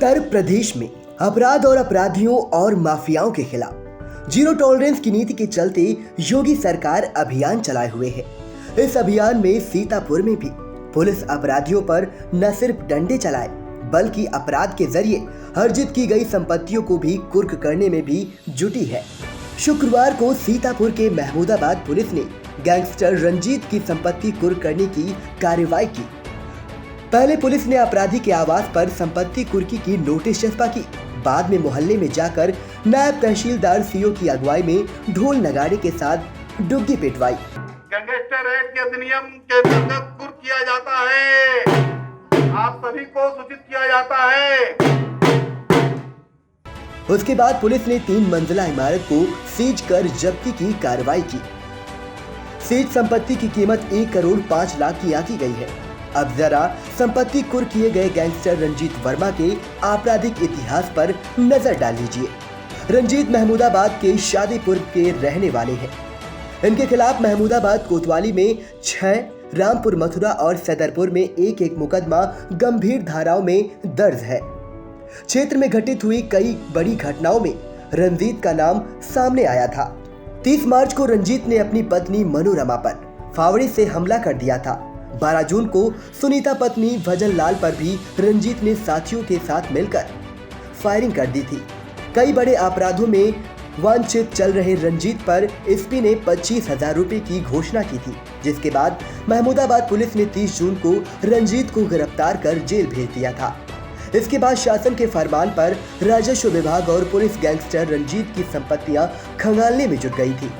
उत्तर प्रदेश में अपराध और अपराधियों और माफियाओं के खिलाफ जीरो टॉलरेंस की नीति के चलते योगी सरकार अभियान चलाए हुए है। इस अभियान में सीतापुर में भी पुलिस अपराधियों पर न सिर्फ डंडे चलाए बल्कि अपराध के जरिए अर्जित की गई संपत्तियों को भी कुर्क करने में भी जुटी है। शुक्रवार को सीतापुर के महमूदाबाद पुलिस ने गैंगस्टर रंजीत की संपत्ति कुर्क करने की कार्रवाई की। पहले पुलिस ने अपराधी के आवास पर संपत्ति कुर्की की नोटिस चस्पा की। बाद में मोहल्ले में जाकर नायब तहसीलदार सीओ की अगुवाई में ढोल नगाड़े के साथ डुग्गी पिटवाई। गैंगस्टर एक्ट के अधिनियम के अंतर्गत कुर्क किया जाता है, आप सभी को सूचित किया जाता है। उसके बाद पुलिस ने 3 मंजिला इमारत को सीज कर जब्ती की कार्रवाई की। सीज संपत्ति की कीमत 1 करोड़ 5 लाख की आंकी गई है। अब जरा संपत्ति कुर्क किए गए गैंगस्टर रंजीत वर्मा के आपराधिक इतिहास पर नजर डाल लीजिए। रंजीत महमूदाबाद के शादीपुर के रहने वाले हैं। इनके खिलाफ महमूदाबाद कोतवाली में 6, रामपुर मथुरा और सदरपुर में एक मुकदमा गंभीर धाराओं में दर्ज है। क्षेत्र में घटित हुई कई बड़ी घटनाओं में रंजीत का नाम सामने आया था। 30 मार्च को रंजीत ने अपनी पत्नी मनोरमा पर फावड़े से हमला कर दिया था। 12 जून को सुनीता पत्नी भजन लाल पर भी रंजीत ने साथियों के साथ मिलकर फायरिंग कर दी थी। कई बड़े अपराधों में वांछित चल रहे रंजीत पर एसपी ने 25,000 रुपए की घोषणा की थी, जिसके बाद महमूदाबाद पुलिस ने 30 जून को रंजीत को गिरफ्तार कर जेल भेज दिया था। इसके बाद शासन के फरमान पर राजस्व विभाग और पुलिस गैंगस्टर रंजीत की संपत्तियां खंगालने में जुट गई थी।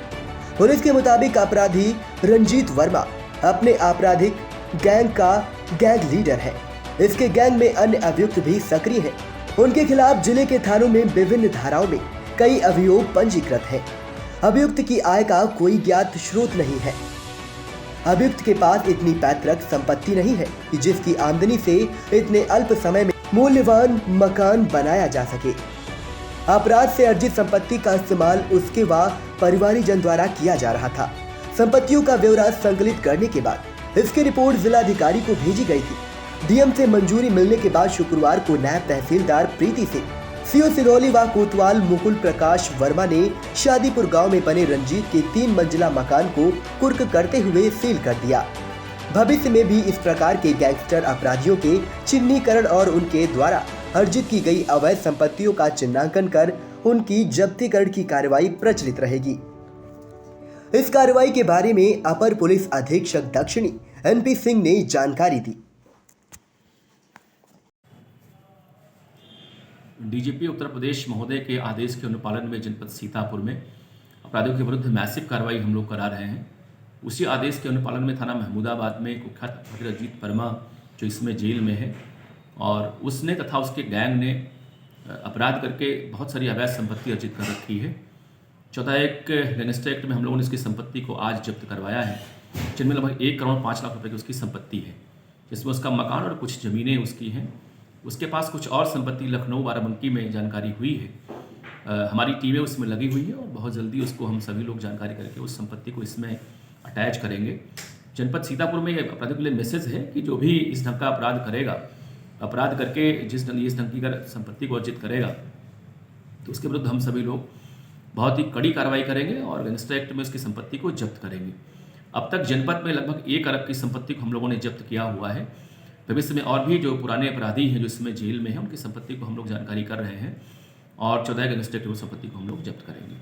पुलिस के मुताबिक अपराधी रंजीत वर्मा अपने आपराधिक गैंग का गैंग लीडर है। इसके गैंग में अन्य अभियुक्त भी सक्रिय हैं। उनके खिलाफ जिले के थानों में विभिन्न धाराओं में कई अभियोग पंजीकृत हैं। अभियुक्त की आय का कोई ज्ञात स्रोत नहीं है। अभियुक्त के पास इतनी पैतृक संपत्ति नहीं है कि जिसकी आमदनी से इतने अल्प समय में मूल्यवान मकान बनाया जा सके। अपराध से अर्जित संपत्ति का इस्तेमाल उसके व परिवारीजन द्वारा किया जा रहा था। संपत्तियों का ब्यौरा संकलित करने के बाद इसकी रिपोर्ट जिलाधिकारी को भेजी गई थी। डीएम से मंजूरी मिलने के बाद शुक्रवार को नायब तहसीलदार प्रीति से सीओ सिरौली व कोतवाल मुकुल प्रकाश वर्मा ने शादीपुर गांव में बने रंजीत के 3 मंजिला मकान को कुर्क करते हुए सील कर दिया। भविष्य में भी इस प्रकार के गैंगस्टर अपराधियों के चिन्हीकरण और उनके द्वारा अर्जित की गई अवैध संपत्तियों का चिन्हांकन कर उनकी जब्तीकरण की कार्रवाई प्रचलित रहेगी। इस कार्रवाई के बारे में अपर पुलिस अधीक्षक दक्षिणी एनपी सिंह ने जानकारी दी। डीजीपी उत्तर प्रदेश महोदय के आदेश के अनुपालन में जनपद सीतापुर में अपराधियों के विरुद्ध मैसिव कार्रवाई हम लोग करा रहे हैं। उसी आदेश के अनुपालन में थाना महमूदाबाद में कुख्यात अपराधी रंजीत वर्मा जो इसमें जेल में है और उसने तथा उसके गैंग ने अपराध करके बहुत सारी अवैध संपत्ति अर्जित कर रखी है। 14 गैंगस्टर एक्ट में हम लोगों ने इसकी संपत्ति को आज जब्त करवाया है, जिनमें लगभग 1 करोड़ 5 लाख रुपए की उसकी संपत्ति है, जिसमें उसका मकान और कुछ ज़मीनें उसकी हैं। उसके पास कुछ और संपत्ति लखनऊ बाराबंकी में जानकारी हुई है। हमारी टीमें उसमें लगी हुई है और बहुत जल्दी उसको हम सभी लोग जानकारी करके उस संपत्ति को इसमें अटैच करेंगे। जनपद सीतापुर में अपराधियों के लिए मैसेज है कि जो भी इस ढंग का अपराध करेगा, अपराध करके इस ढंग की संपत्ति को अर्जित करेगा, तो उसके विरुद्ध हम सभी लोग बहुत ही कड़ी कार्रवाई करेंगे और गैंगस्टर एक्ट में उसकी संपत्ति को जब्त करेंगे। अब तक जनपद में लगभग 1 अरब की संपत्ति को हम लोगों ने जब्त किया हुआ है। भविष्य में और भी जो पुराने अपराधी हैं जो इसमें जेल में हैं, उनकी संपत्ति को हम लोग जानकारी कर रहे हैं और 14 गैंगस्टर एक्ट की संपत्ति को हम लोग जब्त करेंगे।